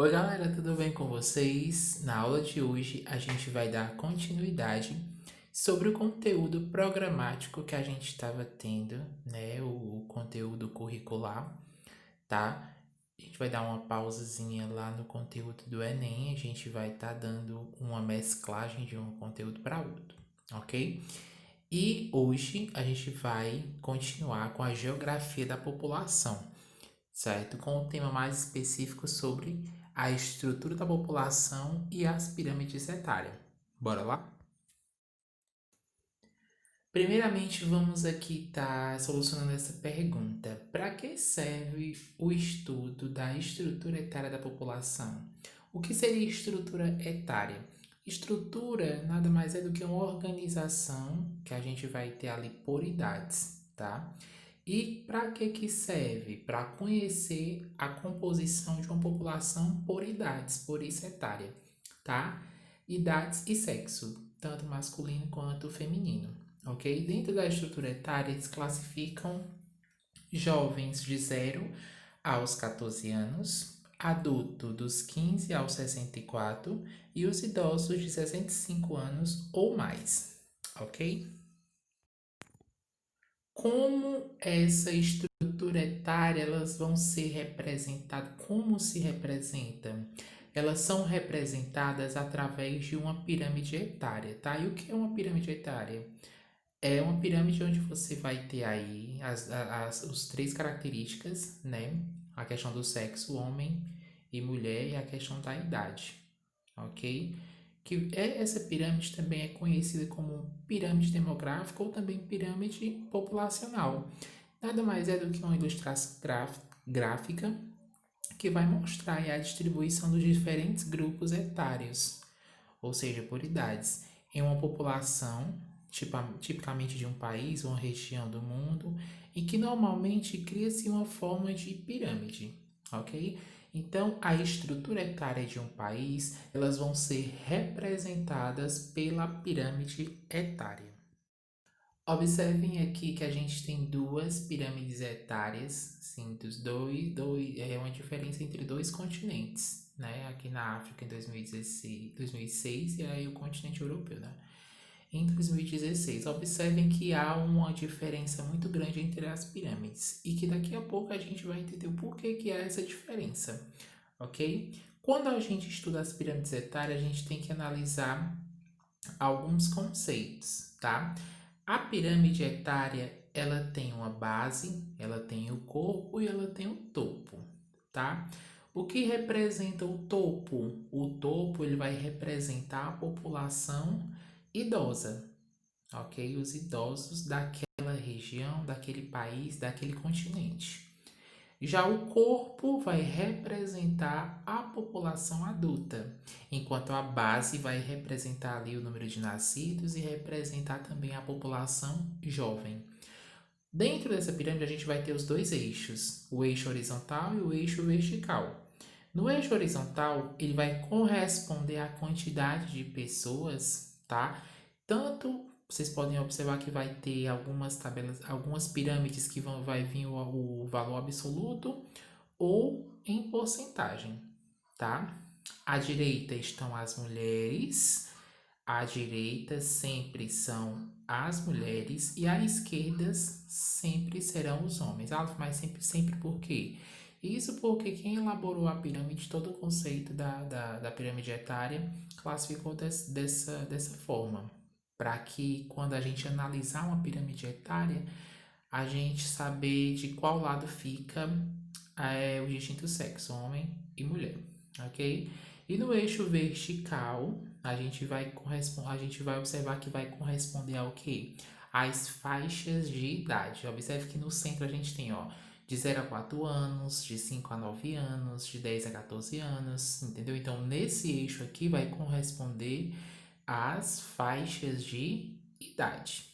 Oi, galera, tudo bem com vocês? Na aula de hoje a gente vai dar continuidade sobre o conteúdo programático que a gente estava tendo, né? O conteúdo curricular, tá? A gente vai dar uma pausazinha lá no conteúdo do Enem, a gente vai estar dando uma mesclagem de um conteúdo para outro, ok? E hoje a gente vai continuar com a geografia da população, certo? Com o tema mais específico sobre a estrutura da população e as pirâmides etárias. Bora lá? Primeiramente, vamos aqui estar solucionando essa pergunta. Para que serve o estudo da estrutura etária da população? O que seria estrutura etária? Estrutura nada mais é do que uma organização que a gente vai ter ali por idades, tá? E para que serve? Para conhecer a composição de uma população por idades, por isso etária, tá? Idades e sexo, tanto masculino quanto feminino, ok? Dentro da estrutura etária, eles classificam jovens de 0 aos 14 anos, adulto dos 15 aos 64 e os idosos de 65 anos ou mais, ok? Como essa estrutura etária elas vão ser representadas, como se representam? Elas são representadas através de uma pirâmide etária, tá? E o que é uma pirâmide etária? É uma pirâmide onde você vai ter aí os três características, né? A questão do sexo, homem e mulher, e a questão da idade, ok? Essa pirâmide também é conhecida como pirâmide demográfica ou também pirâmide populacional. Nada mais é do que uma ilustração gráfica que vai mostrar a distribuição dos diferentes grupos etários, ou seja, por idades, em uma população, tipicamente de um país ou uma região do mundo, e que normalmente cria-se uma forma de pirâmide, ok? Então, a estrutura etária de um país, elas vão ser representadas pela pirâmide etária. Observem aqui que a gente tem duas pirâmides etárias, sim, é uma diferença entre dois continentes, né? Aqui na África em 2006 e aí o continente europeu, né? Em 2016, observem que há uma diferença muito grande entre as pirâmides e que daqui a pouco a gente vai entender o porquê que há essa diferença, ok? Quando a gente estuda as pirâmides etárias, a gente tem que analisar alguns conceitos, tá? A pirâmide etária, ela tem uma base, ela tem o corpo e ela tem o topo, tá? O que representa o topo? O topo ele vai representar a população idosa, ok? Os idosos daquela região, daquele país, daquele continente. Já o corpo vai representar a população adulta, enquanto a base vai representar ali o número de nascidos e representar também a população jovem. Dentro dessa pirâmide a gente vai ter os dois eixos, o eixo horizontal e o eixo vertical. No eixo horizontal, ele vai corresponder à quantidade de pessoas, tá? Tanto vocês podem observar que vai ter algumas tabelas, algumas pirâmides que vai vir o valor absoluto ou em porcentagem, tá? À direita estão as mulheres, à direita sempre são as mulheres e à esquerda sempre serão os homens. Ah, mas sempre por quê? Isso porque quem elaborou a pirâmide, todo o conceito da pirâmide etária, classificou dessa forma. Para que quando a gente analisar uma pirâmide etária, a gente saber de qual lado fica o distinto sexo, homem e mulher, ok? E no eixo vertical, a gente vai observar que vai corresponder ao quê? As faixas de idade. Observe que no centro a gente tem, ó, de 0 a 4 anos, de 5 a 9 anos, de 10 a 14 anos, entendeu? Então, nesse eixo aqui vai corresponder às faixas de idade.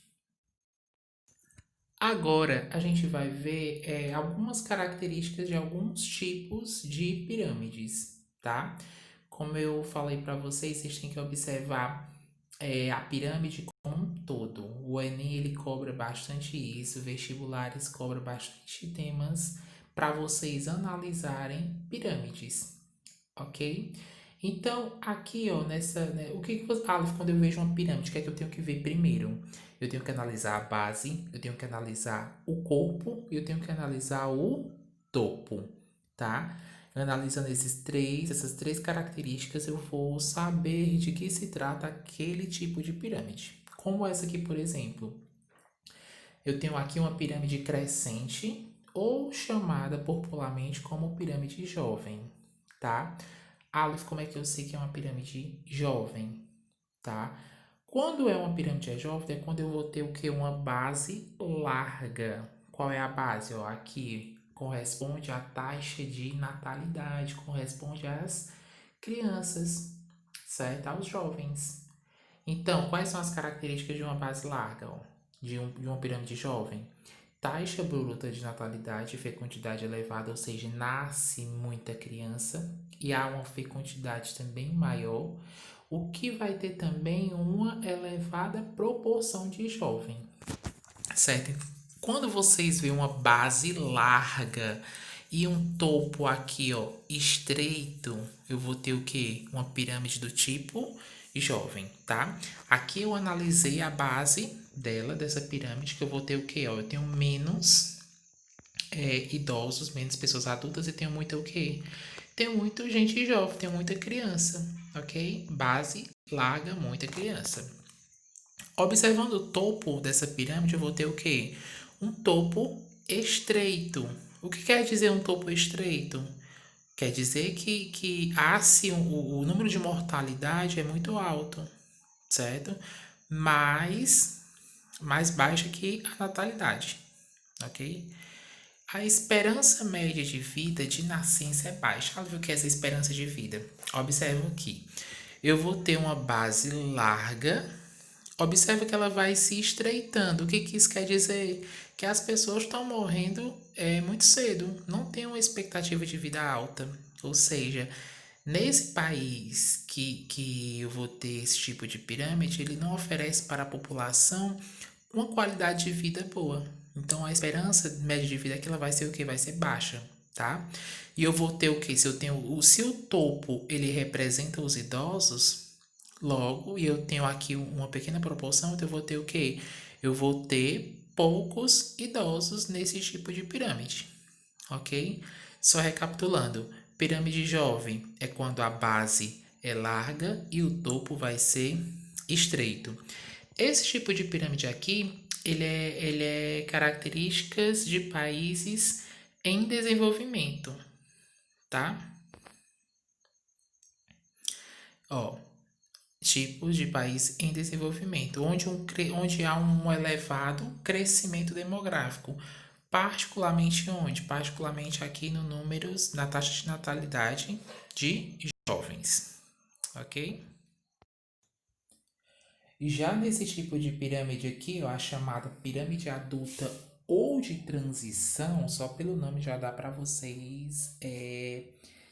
Agora, a gente vai ver algumas características de alguns tipos de pirâmides, tá? Como eu falei para vocês, vocês têm que observar a pirâmide como um todo. O Enem ele cobra bastante isso, vestibulares cobram bastante temas para vocês analisarem pirâmides. ok? Então, aqui, ó, né, o que que você, Aleph, quando eu vejo uma pirâmide, o que é que eu tenho que ver primeiro? Eu tenho que analisar a base, eu tenho que analisar o corpo e eu tenho que analisar o topo, tá? Analisando essas três características, eu vou saber de que se trata aquele tipo de pirâmide. Como essa aqui, por exemplo. Eu tenho aqui uma pirâmide crescente, ou chamada popularmente como pirâmide jovem, tá? Aleph, como é que eu sei que é uma pirâmide jovem, tá? Quando é uma pirâmide jovem, é quando eu vou ter o que? Uma base larga. Qual é a base? Ó, aqui corresponde à taxa de natalidade, corresponde às crianças, certo? Aos jovens. Então, quais são as características de uma base larga, ó, de uma pirâmide jovem? Taxa bruta de natalidade e fecundidade elevada, ou seja, nasce muita criança e há uma fecundidade também maior, o que vai ter também uma elevada proporção de jovem, certo? Quando vocês veem uma base larga e um topo aqui, ó, estreito, eu vou ter o quê? Uma pirâmide do tipo jovem, tá? Aqui eu analisei a base dela, dessa pirâmide, que eu vou ter o quê? Ó, eu tenho menos idosos, menos pessoas adultas e tenho muita o quê? Tenho muita gente jovem, tenho muita criança, ok? Base larga, muita criança. Observando o topo dessa pirâmide, eu vou ter o quê? Um topo estreito. O que quer dizer um topo estreito? Quer dizer que o número de mortalidade é muito alto, certo? Mas mais baixa que a natalidade, ok? A esperança média de vida de nascença é baixa. Olha o que é essa esperança de vida. Observa aqui. Eu vou ter uma base larga. Observa que ela vai se estreitando. O que que isso quer dizer? Que as pessoas estão morrendo muito cedo, não tem uma expectativa de vida alta. Ou seja, nesse país que eu vou ter esse tipo de pirâmide, ele não oferece para a população uma qualidade de vida boa. Então a esperança média de vida que ela vai ser o que? Vai ser baixa, tá? E eu vou ter o que? Se o topo ele representa os idosos, logo, e eu tenho aqui uma pequena proporção, então eu vou ter o quê? Eu vou ter poucos idosos nesse tipo de pirâmide, ok? Só recapitulando, pirâmide jovem é quando a base é larga e o topo vai ser estreito. Esse tipo de pirâmide aqui, ele é características de países em desenvolvimento, tá? Ó, tipos de país em desenvolvimento, onde há um elevado crescimento demográfico, particularmente onde? Particularmente aqui no números, na taxa de natalidade de jovens, ok? Já nesse tipo de pirâmide aqui, ó, a chamada pirâmide adulta ou de transição, só pelo nome já dá para vocês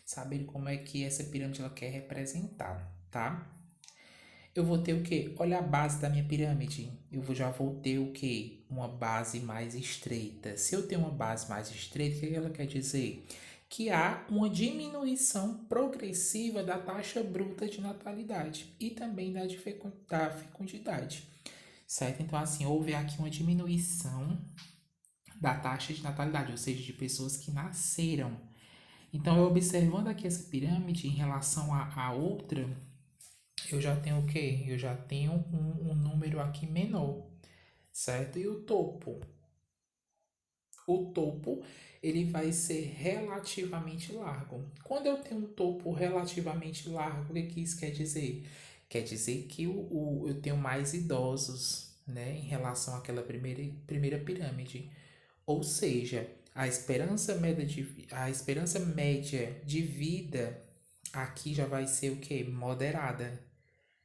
saberem como é que essa pirâmide ela quer representar, tá? Eu vou ter o quê? Olha a base da minha pirâmide. Já vou ter o quê? Uma base mais estreita. Se eu tenho uma base mais estreita, o que ela quer dizer? Que há uma diminuição progressiva da taxa bruta de natalidade e também da fecundidade, certo? Então, assim, houve aqui uma diminuição da taxa de natalidade, ou seja, de pessoas que nasceram. Então, eu observando aqui essa pirâmide em relação à outra, eu já tenho o quê? Eu já tenho um número aqui menor, certo? E o topo? O topo, ele vai ser relativamente largo. Quando eu tenho um topo relativamente largo, o que isso quer dizer? Quer dizer que eu tenho mais idosos, né, em relação àquela primeira pirâmide. Ou seja, a esperança média de vida aqui já vai ser o quê? Moderada,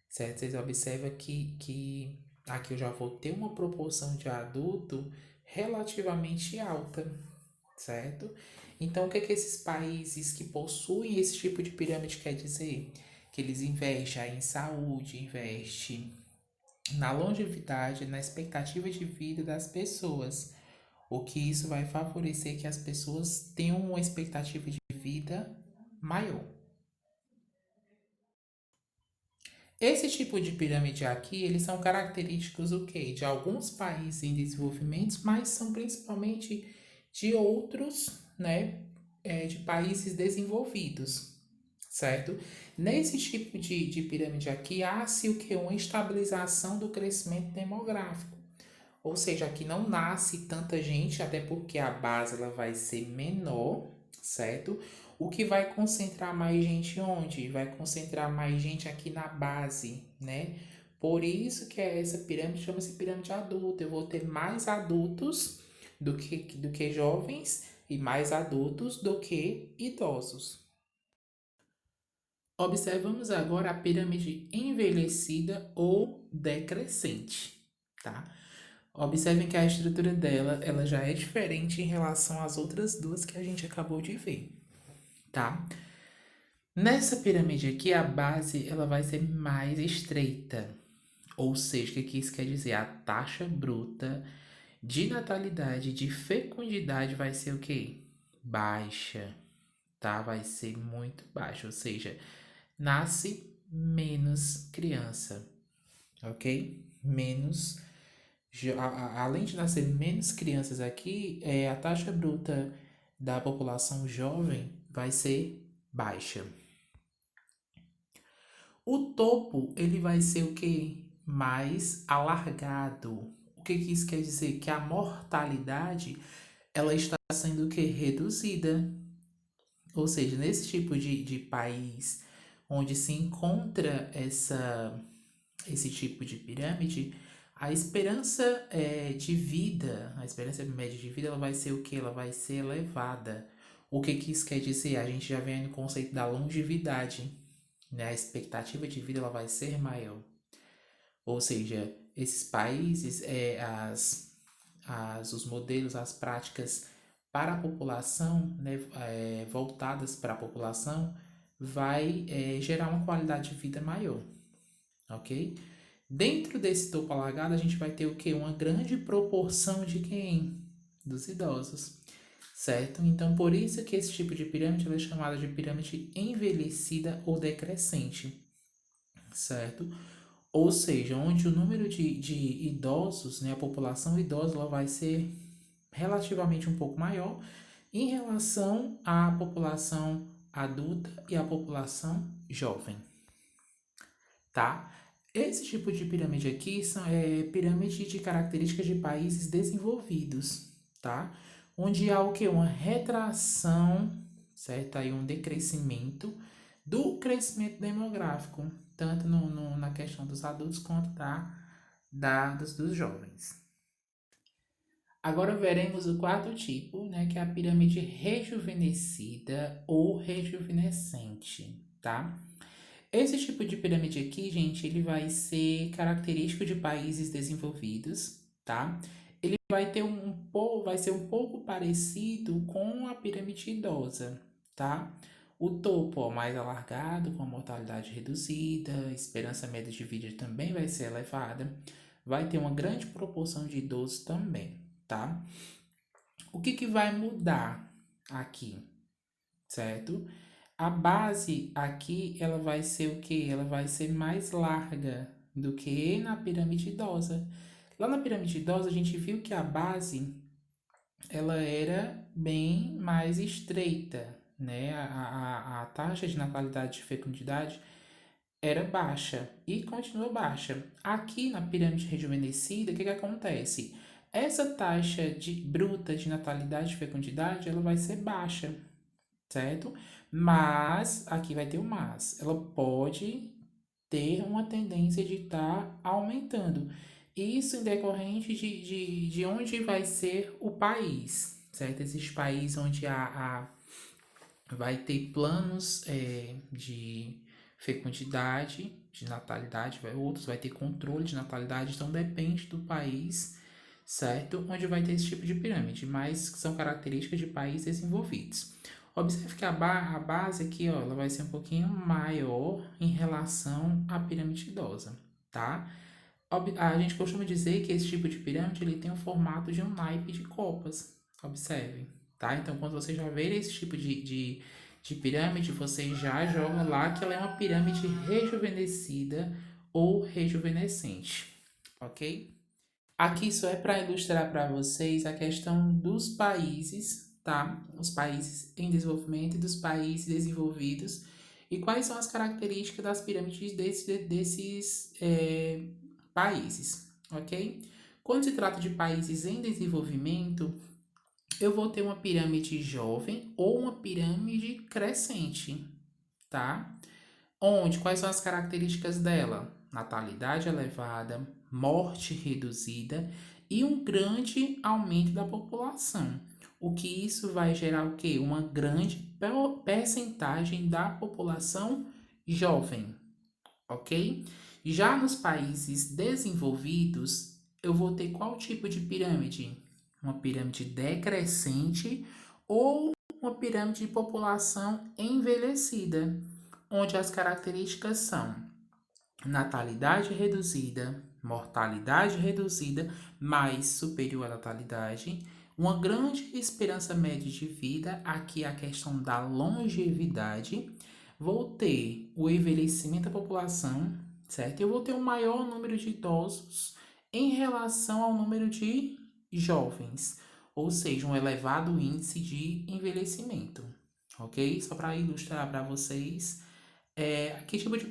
certo? Vocês observam que aqui eu já vou ter uma proporção de adulto relativamente alta, certo? Então, o que é que esses países que possuem esse tipo de pirâmide quer dizer? Que eles investem em saúde, investem na longevidade, na expectativa de vida das pessoas, o que isso vai favorecer que as pessoas tenham uma expectativa de vida maior. Esse tipo de pirâmide aqui, eles são característicos o quê? De alguns países em desenvolvimento, mas são principalmente de outros, né, de países desenvolvidos, certo? Nesse tipo de pirâmide aqui, há-se o que? Uma estabilização do crescimento demográfico. Ou seja, aqui não nasce tanta gente, até porque a base ela vai ser menor, certo? O que vai concentrar mais gente onde? Vai concentrar mais gente aqui na base, né? Por isso que essa pirâmide chama-se pirâmide adulta. Eu vou ter mais adultos do que jovens e mais adultos do que idosos. Observamos agora a pirâmide envelhecida ou decrescente, tá? Observem que a estrutura dela, ela já é diferente em relação às outras duas que a gente acabou de ver, tá? Nessa pirâmide aqui, a base ela vai ser mais estreita, ou seja, o que isso quer dizer? A taxa bruta de natalidade, de fecundidade vai ser o quê? Baixa, tá? Vai ser muito baixa, ou seja, nasce menos criança, ok? Além de nascer menos crianças aqui, a taxa bruta da população jovem vai ser baixa. O topo, ele vai ser o quê? Mais alargado. O que isso quer dizer? Que a mortalidade, ela está sendo o quê? Reduzida. Ou seja, nesse tipo de país onde se encontra esse tipo de pirâmide, a esperança de vida, a esperança média de vida, ela vai ser o que? Ela vai ser elevada. O que isso quer dizer? A gente já vem no conceito da longevidade, né? A expectativa de vida ela vai ser maior. Ou seja, esses países, os modelos, as práticas para a população, né, voltadas para a população, vai gerar uma qualidade de vida maior, ok? Dentro desse topo alargado, a gente vai ter o quê? Uma grande proporção de quem? Dos idosos, certo? Então, por isso que esse tipo de pirâmide ela é chamada de pirâmide envelhecida ou decrescente, certo? Ou seja, onde o número de idosos, né, a população idosa, ela vai ser relativamente um pouco maior em relação à população adulta e à população jovem, tá? Esse tipo de pirâmide aqui é pirâmide de características de países desenvolvidos, tá? Onde há o que? Uma retração, certo? Aí um decrescimento do crescimento demográfico, tanto na questão dos adultos quanto dos jovens. Agora veremos o quarto tipo, né, que é a pirâmide rejuvenescida ou rejuvenescente, tá? Esse tipo de pirâmide aqui, gente, ele vai ser característico de países desenvolvidos, tá? Ele vai ser um pouco parecido com a pirâmide idosa, tá? O topo, ó, mais alargado, com a mortalidade reduzida, a esperança média de vida também vai ser elevada, vai ter uma grande proporção de idosos também, tá? O que vai mudar aqui, certo? A base aqui, ela vai ser o quê? Ela vai ser mais larga do que na pirâmide idosa. Lá na pirâmide idosa, a gente viu que a base, ela era bem mais estreita, né? A taxa de natalidade de fecundidade era baixa e continua baixa. Aqui na pirâmide rejuvenescida, o que acontece? Essa taxa bruta de natalidade de fecundidade, ela vai ser baixa, certo? Mas, aqui vai ter o mas, ela pode ter uma tendência de estar aumentando. Isso em decorrente de onde vai ser o país, certo? Existe país onde vai ter planos de fecundidade, de natalidade, outros vai ter controle de natalidade, então depende do país, certo? Onde vai ter esse tipo de pirâmide, mas são características de países desenvolvidos. Observe que a base aqui, ó, ela vai ser um pouquinho maior em relação à pirâmide idosa, tá? A gente costuma dizer que esse tipo de pirâmide ele tem o formato de um naipe de copas. Observe, tá? Então, quando você já vê esse tipo de pirâmide, você já joga lá que ela é uma pirâmide rejuvenescida ou rejuvenescente, ok? Aqui só é para ilustrar para vocês a questão dos países, tá? Os países em desenvolvimento e dos países desenvolvidos e quais são as características das pirâmides desses países, ok? Quando se trata de países em desenvolvimento, eu vou ter uma pirâmide jovem ou uma pirâmide crescente, tá? Quais são as características dela? Natalidade elevada, morte reduzida e um grande aumento da população. O que isso vai gerar o quê? Uma grande percentagem da população jovem, ok? Já nos países desenvolvidos, eu vou ter qual tipo de pirâmide? Uma pirâmide decrescente ou uma pirâmide de população envelhecida, onde as características são natalidade reduzida, mortalidade reduzida, mais superior à natalidade, uma grande esperança média de vida, aqui a questão da longevidade, vou ter o envelhecimento da população, certo? Eu vou ter um maior número de idosos em relação ao número de jovens, ou seja, um elevado índice de envelhecimento, ok? Só para ilustrar para vocês que tipo de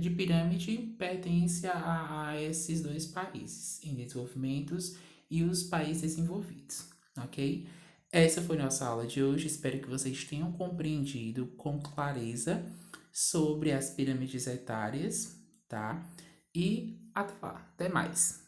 pirâmide pertence a esses dois países, em desenvolvimentos e os países desenvolvidos, ok? Essa foi nossa aula de hoje, espero que vocês tenham compreendido com clareza sobre as pirâmides etárias, tá? E até lá, até mais!